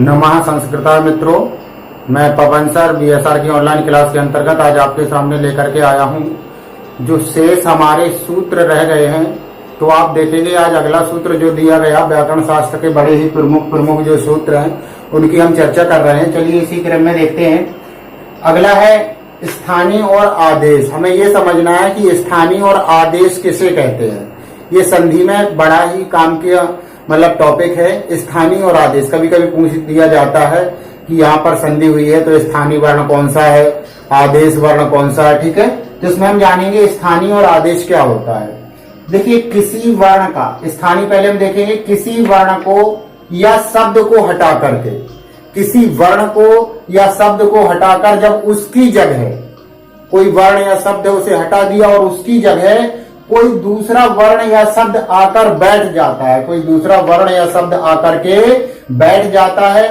नमः संस्कृता मित्रों, मैं पवन सर बीएसआर की ऑनलाइन क्लास के अंतर्गत आज आपके सामने लेकर के आया हूं। जो शेष हमारे सूत्र रह गए हैं, तो आप देखेंगे आज अगला सूत्र जो दिया गया व्याकरण शास्त्र के बड़े ही प्रमुख जो सूत्र हैं उनकी हम चर्चा कर रहे हैं। चलिए इसी क्रम में देखते हैं। अगला है स्थानीय और आदेश। हमें ये समझना है कि स्थानीय और आदेश किसे कहते हैं। ये संधि में बड़ा ही काम किया टॉपिक है। स्थानीय और आदेश कभी कभी पूछ दिया जाता है कि यहाँ पर संधि हुई है तो स्थानीय वर्ण कौन सा है, आदेश वर्ण कौन सा है। ठीक है, तो इसमें हम जानेंगे स्थानीय और आदेश क्या होता है। देखिए, किसी वर्ण का स्थानीय पहले हम देखेंगे किसी वर्ण को या शब्द को हटा करके, किसी वर्ण को या शब्द को हटाकर जब उसकी जगह कोई वर्ण या शब्द है उसे हटा दिया और उसकी जगह कोई दूसरा वर्ण या शब्द आकर बैठ जाता है, कोई दूसरा वर्ण या शब्द आकर के बैठ जाता है,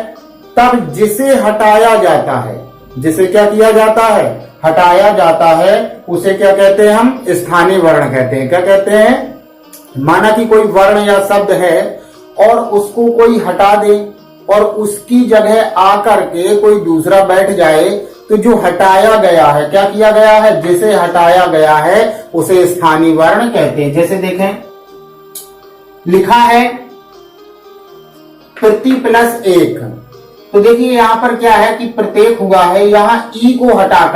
तब जिसे हटाया जाता है, जिसे क्या किया जाता है, हटाया जाता है, उसे क्या कहते हैं, हम स्थानीय वर्ण कहते हैं। क्या कहते हैं, माना कि कोई वर्ण या शब्द है और उसको कोई हटा दे और उसकी जगह आकर के कोई दूसरा बैठ जाए, तो जो हटाया गया है, क्या किया गया है, जिसे हटाया गया है उसे स्थानीय वर्ण कहते हैं। जैसे देखें, लिखा है प्रति प्लस एक, तो देखिए यहां पर क्या है कि प्रत्येक हुआ है, यहां ई को हटा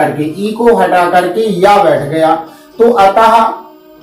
करके या बैठ गया, तो अतः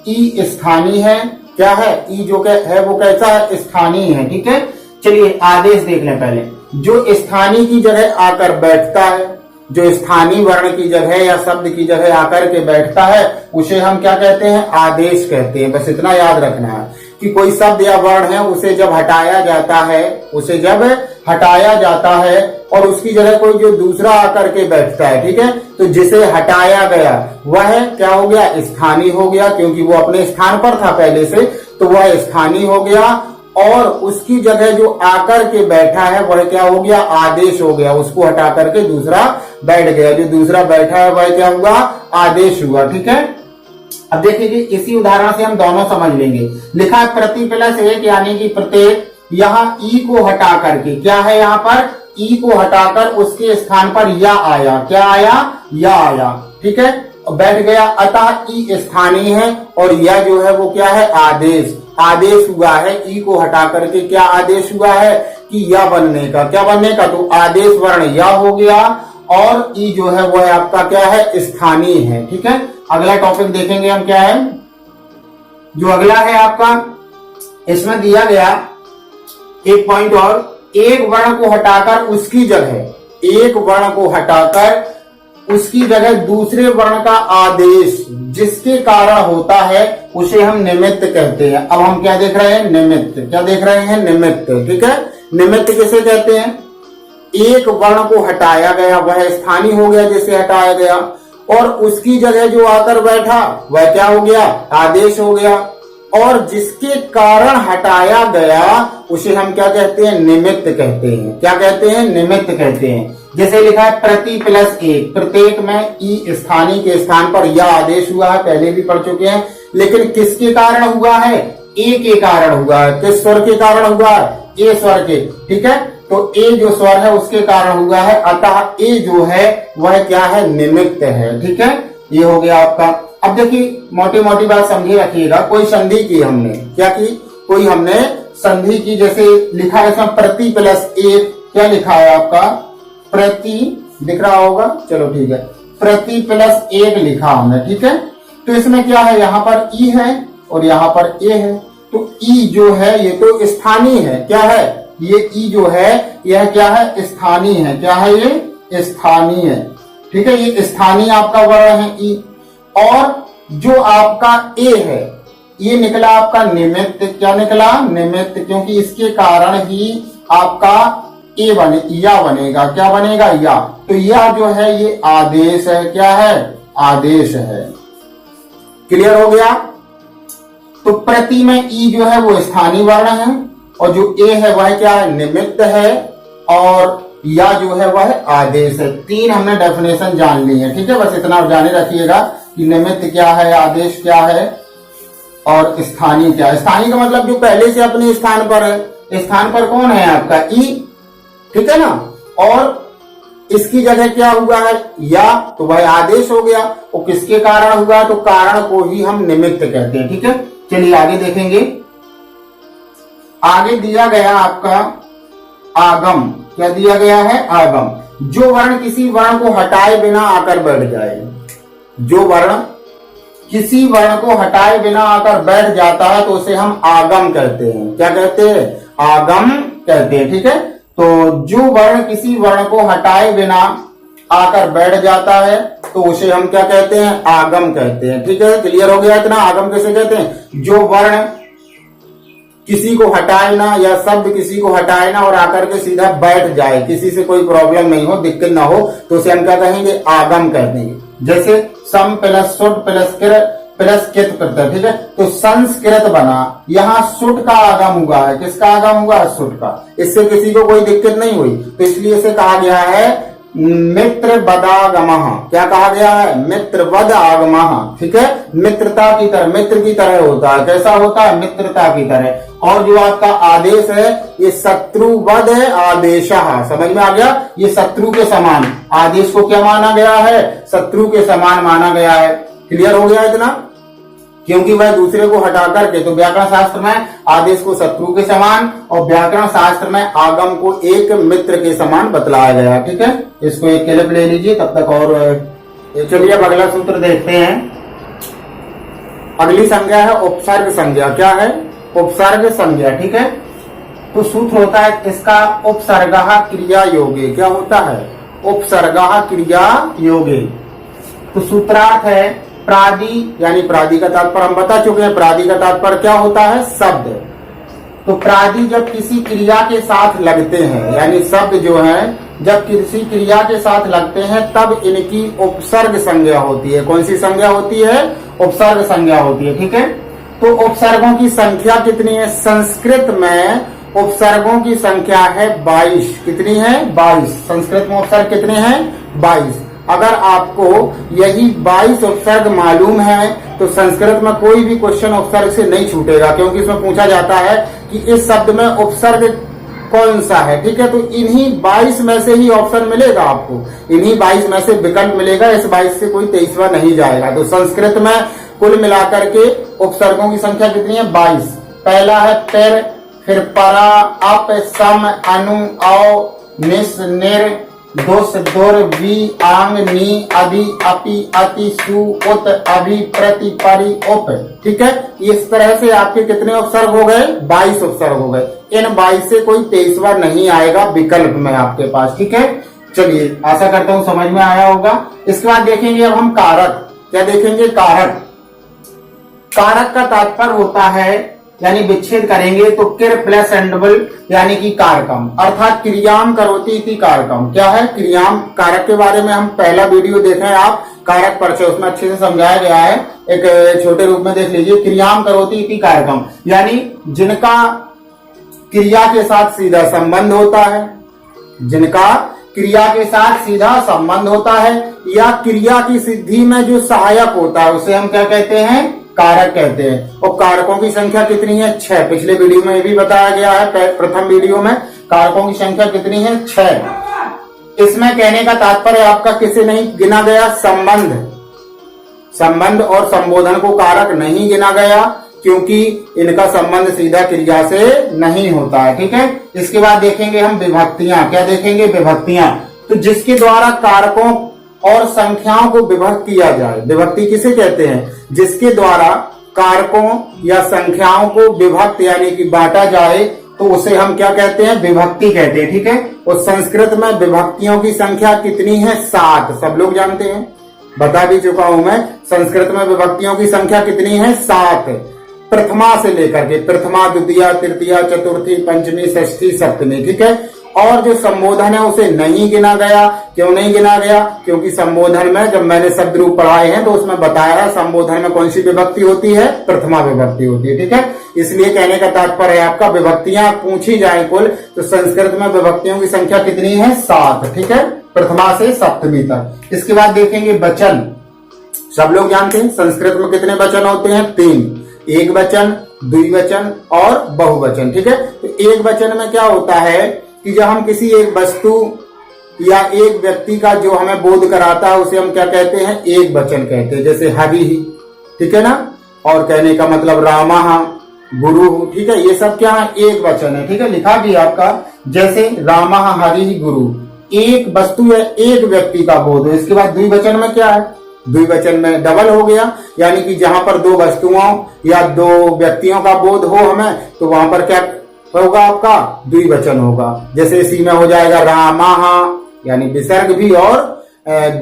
ई स्थानीय है। क्या है, ई जो है वो कैसा है, स्थानीय है। ठीक है, चलिए आदेश देख लें पहले। जो स्थानीय की जगह आकर बैठता है, जो स्थानीय वर्ण की जगह या शब्द की जगह आकर के बैठता है, उसे हम क्या कहते हैं, आदेश कहते हैं। बस इतना याद रखना है कि कोई शब्द या वर्ण है उसे जब हटाया जाता है, उसे जब हटाया जाता है और उसकी जगह कोई जो दूसरा आकर के बैठता है, ठीक है, तो जिसे हटाया गया वह क्या हो गया, स्थानीय हो गया, क्योंकि वो अपने स्थान पर था पहले से, तो वह स्थानीय हो गया। और उसकी जगह जो आकर के बैठा है वह क्या हो गया, आदेश हो गया। उसको हटा करके दूसरा बैठ गया, जो दूसरा बैठा है वह क्या हुआ, आदेश हुआ। ठीक है, अब देखिए इसी उदाहरण से हम दोनों समझ लेंगे। लिखा है प्रति प्लस एक, यानी कि प्रत्येक, यहाँ ई को हटा करके, क्या है यहाँ पर, ई को हटाकर उसके स्थान पर या आया, क्या आया, या आया। ठीक है, बैठ गया, अतः ई स्थानीय है और यह जो है वो क्या है, आदेश, आदेश हुआ है। ई को हटा करके क्या आदेश हुआ है कि या बनने का, क्या बनने का, तो आदेश वर्ण या हो गया और ई जो है वह आपका क्या है, स्थानीय है। ठीक है, अगला टॉपिक देखेंगे हम क्या है। जो अगला है आपका, इसमें दिया गया एक पॉइंट और, एक वर्ण को हटाकर उसकी जगह, एक वर्ण को हटाकर उसकी जगह दूसरे वर्ण का आदेश जिसके कारण होता है उसे हम निमित्त कहते हैं। अब हम क्या देख रहे हैं, निमित्त। क्या देख रहे हैं, निमित्त। ठीक है, निमित्त किसे कहते हैं, एक वर्ण को हटाया गया, वह स्थानीय हो गया जिसे हटाया गया, और उसकी जगह जो आकर बैठा वह क्या हो गया, आदेश हो गया, और जिसके कारण हटाया गया उसे हम क्या कहते हैं, निमित्त कहते हैं। क्या कहते हैं, निमित्त कहते हैं। जैसे लिखा है प्रति प्लस एक, प्रत्येक में ई स्थानीय के स्थान पर या आदेश हुआ है, पहले भी पढ़ चुके हैं, लेकिन किसके कारण हुआ है, ए के कारण हुआ है। किस स्वर के कारण हुआ है, ए स्वर के। ठीक है, तो ए जो स्वर है उसके कारण हुआ है, अतः ए जो है वह क्या है, निमित्त है। ठीक है, ये हो गया आपका। अब देखिए मोटी मोटी बात समझे रखिएगा। कोई संधि की हमने, क्या की, कोई हमने संधि की, जैसे लिखा है इसमें प्रति प्लस एक, क्या लिखा है आपका, प्रति, दिख रहा होगा, चलो ठीक है, प्रति प्लस एक लिखा हमने। ठीक है, तो इसमें क्या है, यहाँ पर ई है और यहाँ पर ए है, तो ई जो है ये तो स्थानीय है। क्या है, ये ई जो है यह क्या है, स्थानीय है। क्या है, ये स्थानीय है। ठीक है, ये स्थानीय आपका वर्ण है ई, और जो आपका ए है ये निकला आपका निमित्त। क्या निकला, निमित्त, क्योंकि इसके कारण ही आपका ए बने, या बनेगा। क्या बनेगा, या। तो यह जो है ये आदेश है। क्या है, आदेश है। क्लियर हो गया। तो प्रति में ई जो है वो स्थानीय वर्ण है और जो ए है वह क्या है, निमित्त है, और या जो है वह आदेश है। तीन हमने डेफिनेशन जान ली है। ठीक है, बस इतना जाने रखिएगा कि निमित्त क्या है, आदेश क्या है और स्थानीय क्या है। स्थानीय का मतलब जो पहले से अपने स्थान पर है। स्थान पर कौन है आपका, ई, ठीक है ना। और इसकी जगह क्या हुआ है या, तो वह आदेश हो गया। वो किसके कारण हुआ, तो कारण को ही हम निमित्त कहते हैं। ठीक है, चलिए आगे देखेंगे। आगे दिया गया आपका आगम, क्या दिया गया है, आगम। जो वर्ण किसी वर्ण को हटाए बिना आकर बैठ जाए, जो वर्ण किसी वर्ण को हटाए बिना आकर बैठ जाता है तो उसे हम आगम कहते हैं। क्या कहते हैं, आगम कहते हैं। ठीक है, तो जो वर्ण किसी वर्ण को हटाए बिना आकर बैठ जाता है तो उसे हम क्या कहते हैं, आगम कहते हैं। ठीक है, क्लियर हो गया इतना। आगम कैसे कहते हैं, जो वर्ण किसी को हटाए ना या शब्द किसी को हटाए ना और आकर के सीधा बैठ जाए, किसी से कोई प्रॉब्लम नहीं हो, दिक्कत ना हो, तो उसे हम क्या कहेंगे, आगम कहते हैं। जैसे सम प्लस सुट प्लस प्लस कित प्रत्यय। ठीक है, तो संस्कृत बना, यहाँ सुट का आगम हुआ है। किसका आगम हुआ है, सुट का। इससे किसी को कोई दिक्कत नहीं हुई, तो इसलिए इसे कहा गया है मित्र वदागमः। क्या कहा गया है, मित्र वद आगमः। ठीक है, मित्रता की तरह, मित्र की तरह होता है। कैसा होता है, मित्रता की तरह। और जो आपका आदेश है ये शत्रुवद है, आदेशः। समझ में आ गया, ये शत्रु के समान, आदेश को क्या माना गया है, शत्रु के समान माना गया है। क्लियर हो गया इतना, क्योंकि वह दूसरे को हटा करके, तो व्याकरण शास्त्र में आदेश को शत्रु के समान और व्याकरण शास्त्र में आगम को एक मित्र के समान बतलाया गया। ठीक है, इसको एक क्लिप ले लीजिए तब तक। और चलिए अब अगला सूत्र देखते हैं। अगली संज्ञा है उपसर्ग संज्ञा। क्या है, उपसर्ग संज्ञा। ठीक है, तो सूत्र होता है इसका उपसर्गः क्रिया योगे। क्या होता है, उपसर्गः क्रिया योगे। तो सूत्रार्थ है प्रादि, यानी प्रादि का तात्पर्य हम बता चुके हैं। प्रादि का तात्पर्य क्या होता है, शब्द। तो प्रादि जब किसी क्रिया के साथ लगते हैं, यानी शब्द जो है जब किसी क्रिया के साथ लगते हैं तब इनकी उपसर्ग संज्ञा होती है। कौन सी संज्ञा होती है, उपसर्ग संज्ञा होती है। ठीक है, तो उपसर्गों की संख्या कितनी है, संस्कृत में उपसर्गों की संख्या है 22। कितनी है, 22। संस्कृत में उपसर्ग कितने हैं, 22। अगर आपको यही 22 उपसर्ग मालूम है तो संस्कृत में कोई भी क्वेश्चन उपसर्ग से नहीं छूटेगा, क्योंकि इसमें पूछा जाता है कि इस शब्द में उपसर्ग कौन सा है। ठीक है, तो इन्हीं 22 में से ही ऑप्शन मिलेगा आपको, इन्हीं 22 में से विकल्प मिलेगा। इस 22 से कोई 23वां नहीं जाएगा। तो संस्कृत में कुल मिलाकर के उपसर्गों की संख्या कितनी है, 22। पहला है पर, फिर परा, अप, सम, अनु, औ, निस, निर, दोष, दुर, वी, आंग, नी, अधि, अपि, अति, सु, उत, अभि, प्रति, परि, उप। ठीक है, इस तरह से आपके कितने उपसर्ग हो गए, 22 उपसर्ग हो गए। इन 22 से कोई 23वां नहीं आएगा विकल्प में आपके पास। ठीक है, चलिए आशा करता हूं समझ में आया होगा। इसके बाद देखेंगे अब हम कारक। क्या देखेंगे, कारक। कारक का तात्पर्य होता है, यानी विच्छेद करेंगे तो किर प्लस एंडबल, यानी कि कारकम, अर्थात क्रियाम करोति इति कारकम। क्या है, क्रियाम। कारक के बारे में हम पहला वीडियो देखें आप, कारक परिचय, उसमें अच्छे से समझाया गया है। एक छोटे रूप में देख लीजिए। क्रियाम करोति इति कारकम, यानी जिनका क्रिया के साथ सीधा संबंध होता है, जिनका क्रिया के साथ सीधा संबंध होता है या क्रिया की सिद्धि में जो सहायक होता है उसे हम क्या कहते हैं, कारक कहते हैं। और कारकों की संख्या कितनी है, 6। पिछले वीडियो में भी बताया गया है, प्रथम वीडियो में कारकों की संख्या कितनी है, 6। इसमें कहने का तात्पर्य आपका किसे नहीं गिना गया, संबंध, संबंध और संबोधन को कारक नहीं गिना गया, क्योंकि इनका संबंध सीधा क्रिया से नहीं होता है। ठीक है, इसके बाद देखेंगे हम विभक्तियां। क्या देखेंगे, विभक्तियां। तो जिसके द्वारा कारकों और संख्याओं को विभक्त किया जाए, विभक्ति किसे कहते हैं, जिसके द्वारा कारकों या संख्याओं को विभक्त यानी कि बांटा जाए तो उसे हम क्या कहते हैं, विभक्ति कहते हैं। ठीक है, और संस्कृत में विभक्तियों की संख्या कितनी है, 7। सब लोग जानते हैं, बता भी चुका हूं मैं। संस्कृत में विभक्तियों की संख्या कितनी है, 7। प्रथमा से लेकर के प्रथमा, द्वितीया, तृतीया, चतुर्थी, पंचमी, षष्ठी, सप्तमी। ठीक है, और जो संबोधन है उसे नहीं गिना गया। क्यों नहीं गिना गया, क्योंकि संबोधन में जब मैंने शब्द रूप पढ़ाए हैं तो उसमें बताया है संबोधन में कौन सी विभक्ति होती है, प्रथमा विभक्ति होती है। ठीक है, इसलिए कहने का तात्पर्य है आपका विभक्तियां पूछी जाए कुल तो संस्कृत में विभक्तियों की संख्या कितनी है, 7। ठीक है, प्रथमा से सप्तमी तक। इसके बाद देखेंगे वचन। सब लोग जानते हैं संस्कृत में कितने वचन होते हैं, 3। एक वचन, द्विवचन और बहुवचन। ठीक है, तो एक वचन में क्या होता है कि जब हम किसी एक वस्तु या एक व्यक्ति का जो हमें बोध कराता है उसे हम क्या कहते हैं, एक वचन कहते हैं। जैसे हरि, ठीक है ना, और कहने का मतलब रामा, गुरु, ठीक है, ये सब क्या है, एक वचन है। ठीक है, लिखा भी आपका जैसे रामा हरि गुरु, एक वस्तु है, एक व्यक्ति का बोध है। इसके बाद द्विवचन में क्या है, द्विवचन में डबल हो गया, यानी कि जहां पर दो वस्तुओं या दो व्यक्तियों का बोध हो हमें, तो वहां पर क्या होगा, आपका द्विवचन होगा। जैसे इसी में हो जाएगा रामा, यानी विसर्ग भी और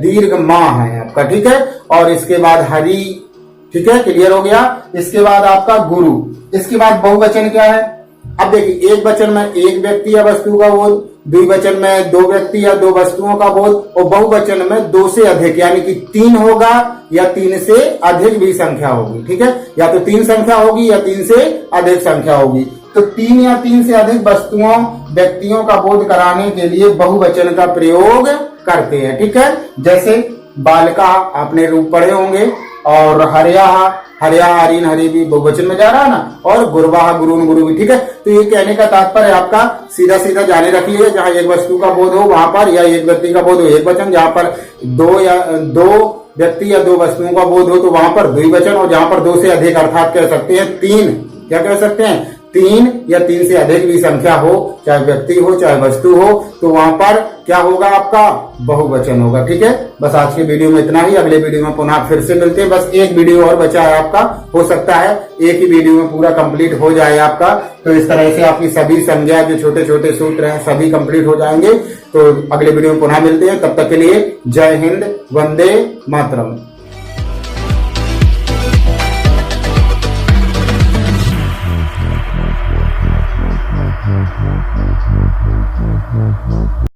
दीर्घ मां है आपका, ठीक है। और इसके बाद हरि, ठीक है, क्लियर हो गया। इसके बाद आपका गुरु। इसके बाद बहुवचन क्या है, अब देखिए एक वचन में एक व्यक्ति या वस्तु का बोध, द्विवचन में दो व्यक्ति या दो वस्तुओं का बोध, और बहुवचन में दो से अधिक, यानी कि तीन होगा या तीन से अधिक भी संख्या होगी। ठीक है, या तो तीन संख्या होगी या तीन से अधिक संख्या होगी। तो तीन या तीन से अधिक वस्तुओं व्यक्तियों का बोध कराने के लिए बहुवचन का प्रयोग करते हैं। ठीक है, जैसे बालका आपने रूप पढ़े होंगे, और हरिया, हरिया हरिन हरि भी बहुवचन में जा रहा है ना, और गुरवाह गुरुन गुरु भी। ठीक है, तो ये कहने का तात्पर्य आपका सीधा सीधा जाने रखिए, जहां एक वस्तु का बोध हो वहां पर, या एक व्यक्ति का बोध हो एक वचन, जहां पर दो व्यक्ति या दो वस्तुओं का बोध हो तो वहां पर द्विवचन, और जहां पर दो से अधिक अर्थात कह सकते हैं तीन, क्या कह सकते हैं, तीन या तीन से अधिक भी संख्या हो, चाहे व्यक्ति हो चाहे वस्तु हो, तो वहां पर क्या होगा, आपका बहुवचन होगा। ठीक है, बस आज के वीडियो में इतना ही। अगले वीडियो में पुनः फिर से मिलते हैं। बस एक वीडियो और बचा है आपका, हो सकता है एक ही वीडियो में पूरा कंप्लीट हो जाए आपका। तो इस तरह से आपकी सभी संज्ञा जो छोटे छोटे सूत्र हैं सभी कंप्लीट हो जाएंगे। तो अगले वीडियो में पुनः मिलते हैं, तब तक के लिए जय हिंद, वंदे मातरम।